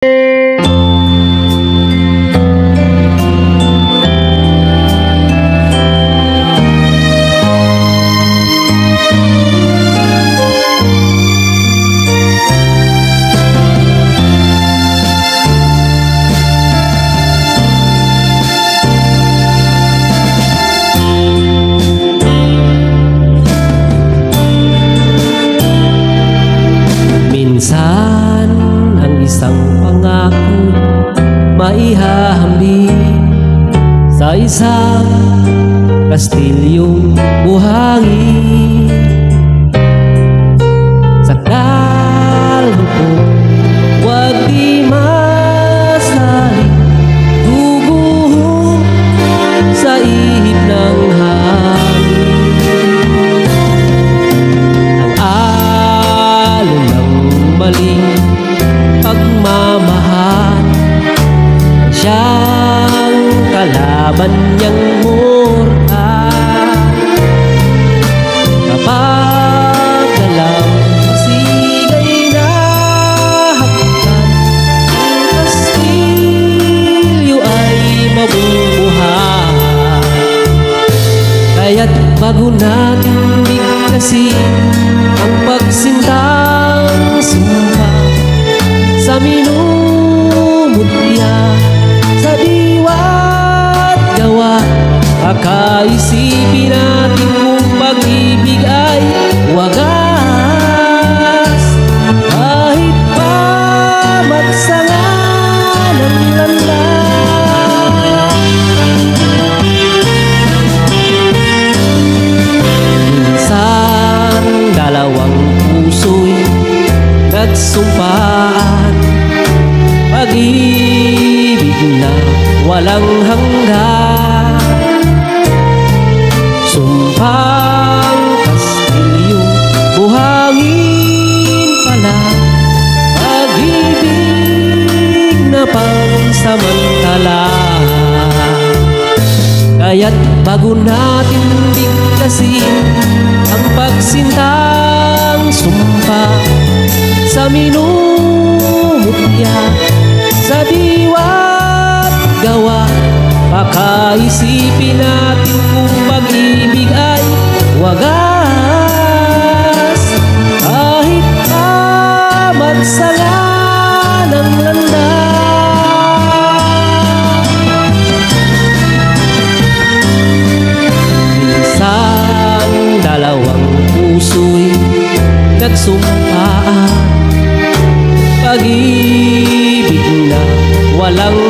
Minsan ang isang pangako maihahambing sa isang kastilyong buhangin. Sa kalupong wag di masaling dugo sa ihip ng hangin. Ang alon ng maling pagmamahal, siyang kalaban niyang mortal. Kapag alam masigay na haputan, ang kastilyo ay mabubuhay. Kaya't bago natin bigkasin ang pagsintang sumpa sa minumutya, sa diwa't gawa, kakaisipin natin kung pag-ibig ay wagas. Kahit pa magsanga ng landas, minsan dalawang puso'y nagsumpaan, pag-ibig na walang hanggan. Sumpang kastilyong buhangin pala, pag-ibig na pansamantala. Kaya't bago natin bigkasin ang pagsintang sumpa sa minumutya, sa diwa't gawa, pakaisipin natin kung pag-ibig ay wagas. Kahit pa magsala ng landas, minsan dalawang puso'y nagsumpaan, pag-ibig na walang